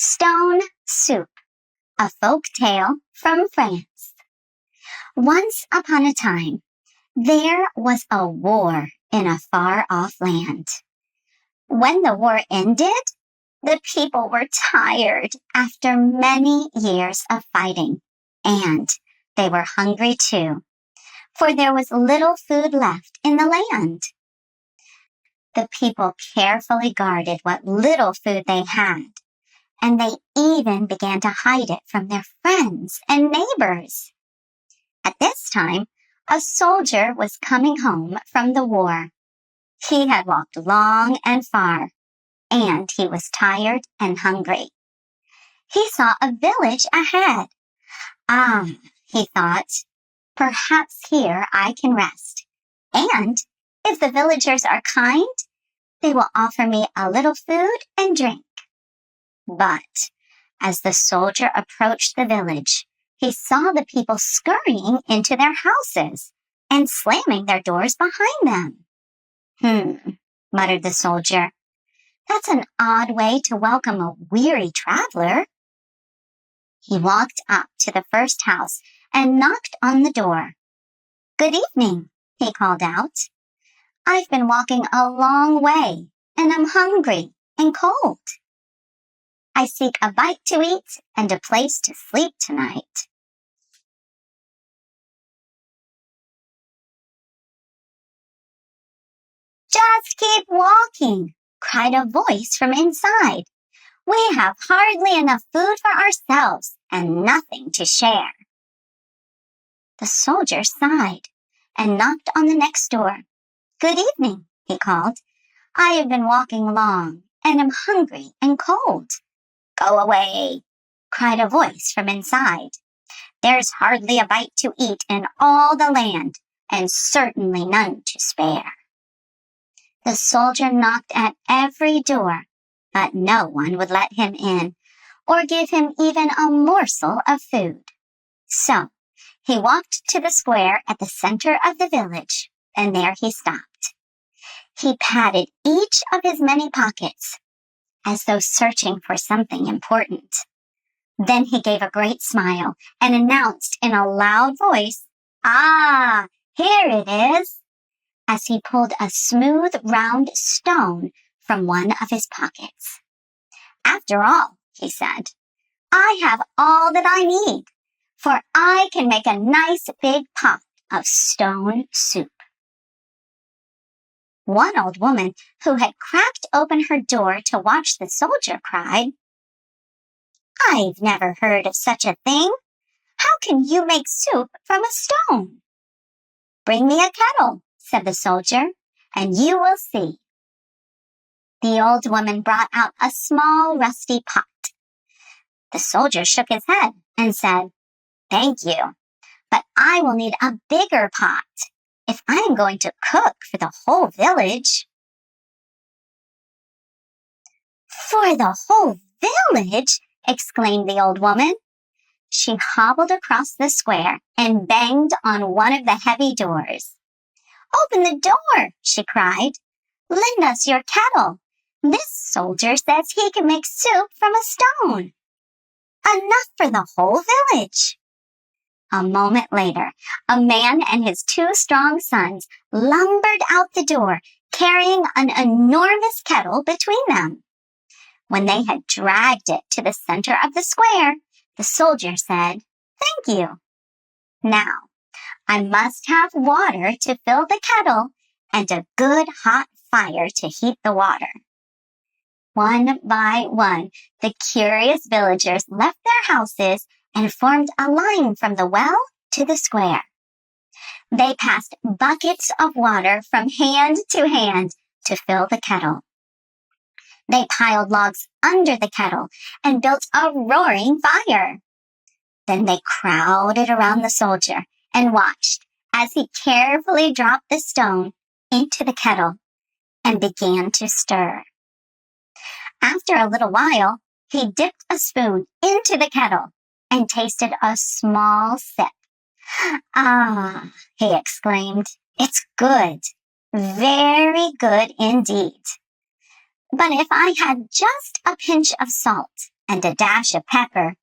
Stone Soup, a folk tale from France. Once upon a time, there was a war in a far-off land. When the war ended, the people were tired after many years of fighting, and they were hungry too, for there was little food left in the land. The people carefully guarded what little food they had, and they even began to hide it from their friends and neighbors. At this time, a soldier was coming home from the war. He had walked long and far, and he was tired and hungry. He saw a village ahead. Ah, he thought, perhaps here I can rest. And if the villagers are kind, they will offer me a little food and drink. But as the soldier approached the village, he saw the people scurrying into their houses and slamming their doors behind them. Muttered the soldier. That's an odd way to welcome a weary traveler. He walked up to the first house and knocked on the door. Good evening, he called out. I've been walking a long way and I'm hungry and cold. I seek a bite to eat and a place to sleep tonight. Just keep walking, cried a voice from inside. We have hardly enough food for ourselves and nothing to share. The soldier sighed and knocked on the next door. Good evening, he called. I have been walking long and am hungry and cold. Go away, cried a voice from inside. There's hardly a bite to eat in all the land, and certainly none to spare. The soldier knocked at every door, but no one would let him in or give him even a morsel of food. So he walked to the square at the center of the village, and there he stopped. He patted each of his many pockets, as though searching for something important. Then he gave a great smile and announced in a loud voice, Ah, here it is, as he pulled a smooth, round stone from one of his pockets. After all, he said, I have all that I need, for I can make a nice big pot of stone soup. One old woman who had cracked open her door to watch the soldier cried, I've never heard of such a thing. How can you make soup from a stone? Bring me a kettle, said the soldier, and you will see. The old woman brought out a small rusty pot. The soldier shook his head and said, Thank you, but I will need a bigger pot if I am going to cook for the whole village. For the whole village? Exclaimed the old woman. She hobbled across the square and banged on one of the heavy doors. Open the door, she cried. Lend us your kettle. This soldier says he can make soup from a stone. Enough for the whole village. A moment later, a man and his two strong sons lumbered out the door, carrying an enormous kettle between them. When they had dragged it to the center of the square, the soldier said, Thank you. Now, I must have water to fill the kettle and a good hot fire to heat the water. One by one, the curious villagers left their houses and formed a line from the well to the square. They passed buckets of water from hand to fill the kettle. They piled logs under the kettle and built a roaring fire. Then they crowded around the soldier and watched as he carefully dropped the stone into the kettle and began to stir. After a little while, he dipped a spoon into the kettle and tasted a small sip. Ah, he exclaimed, it's good, very good indeed. But if I had just a pinch of salt, and a dash of pepper,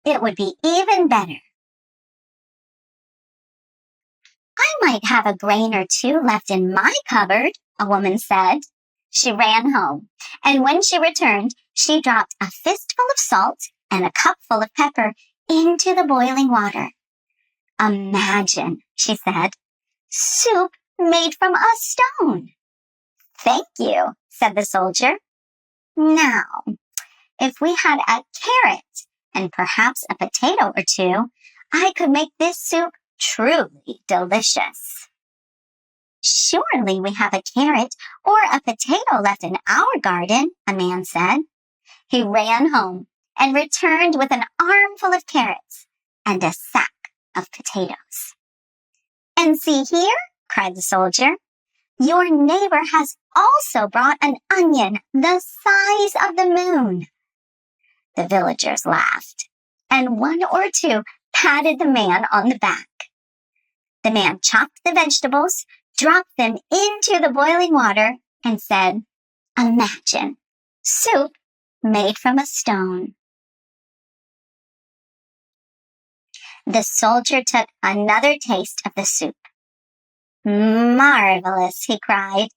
it would be even better. I might have a grain or two left in my cupboard, a woman said. She ran home, and when she returned, she dropped a fistful of salt and a cupful of pepper into the boiling water. Imagine, she said, soup made from a stone. Thank you, said the soldier. Now, if we had a carrot and perhaps a potato or two, I could make this soup truly delicious. Surely we have a carrot or a potato left in our garden, a man said. He ran home and returned with an armful of carrots and a sack of potatoes. And see here, cried the soldier, your neighbor has also brought an onion the size of the moon. The villagers laughed, and one or two patted the man on the back. The man chopped the vegetables, dropped them into the boiling water, and said, imagine, soup made from a stone. The soldier took another taste of the soup. Marvelous, he cried.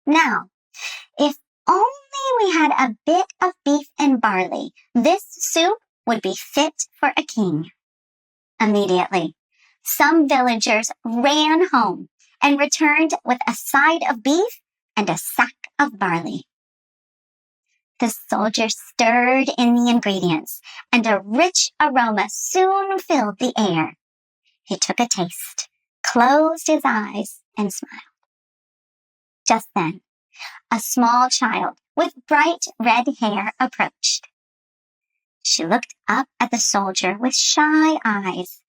Now, if only we had a bit of beef and barley, this soup would be fit for a king. Immediately, some villagers ran home and returned with a side of beef and a sack of barley. The soldier stirred in the ingredients, and a rich aroma soon filled the air. He took a taste, closed his eyes, and smiled. Just then, a small child with bright red hair approached. She looked up at the soldier with shy eyes.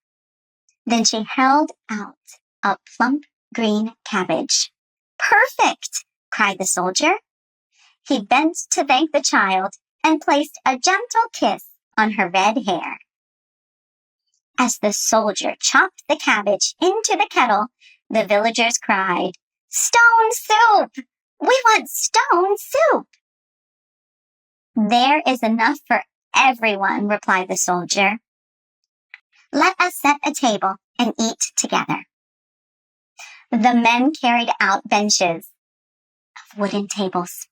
Then she held out a plump green cabbage. Perfect, cried the soldier. He bent to thank the child and placed a gentle kiss on her red hair. As the soldier chopped the cabbage into the kettle, the villagers cried, Stone soup! We want stone soup! There is enough for everyone, replied the soldier. Let us set a table and eat together. The men carried out benches of wooden tables.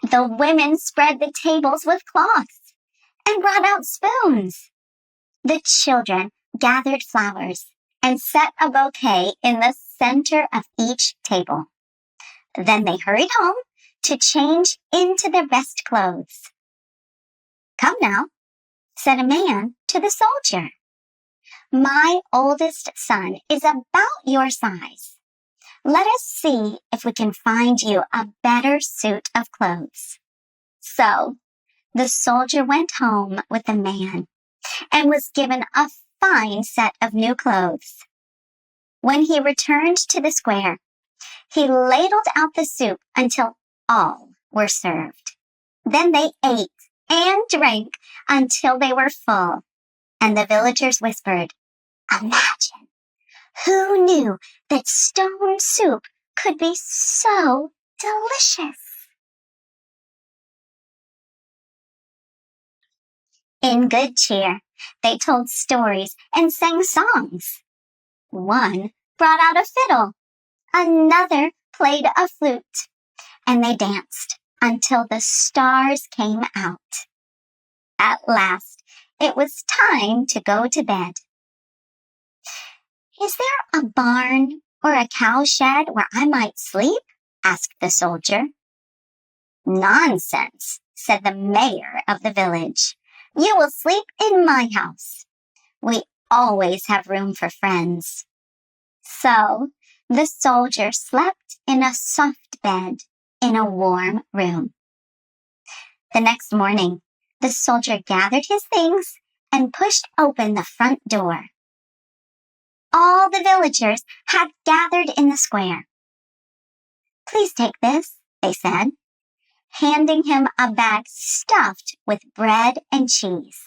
The women spread the tables with cloths and brought out spoons. The children gathered flowers and set a bouquet in the center of each table. Then they hurried home to change into their best clothes. Come now, said a man to the soldier. My oldest son is about your size. Let us see if we can find you a better suit of clothes. So the soldier went home with the man and was given a fine set of new clothes. When he returned to the square, he ladled out the soup until all were served. Then they ate and drank until they were full, and the villagers whispered, Imagine! Who knew that stone soup could be so delicious? In good cheer, they told stories and sang songs. One brought out a fiddle, another played a flute, and they danced until the stars came out. At last, it was time to go to bed. Is there a barn or a cowshed where I might sleep? Asked the soldier. Nonsense, said the mayor of the village. You will sleep in my house. We always have room for friends. So the soldier slept in a soft bed in a warm room. The next morning, the soldier gathered his things and pushed open the front door. All the villagers had gathered in the square. Please take this, they said, handing him a bag stuffed with bread and cheese.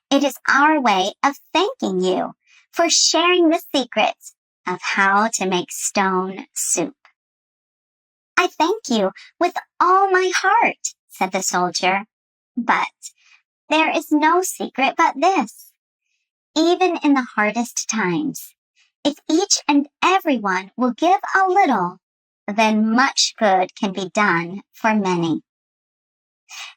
It is our way of thanking you for sharing the secrets of how to make stone soup. I thank you with all my heart, said the soldier, but there is no secret but this. Even in the hardest times, if each and everyone will give a little, then much good can be done for many.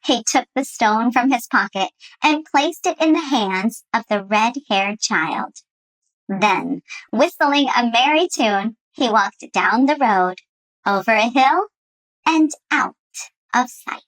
He took the stone from his pocket and placed it in the hands of the red-haired child. Then, whistling a merry tune, he walked down the road, over a hill, and out of sight.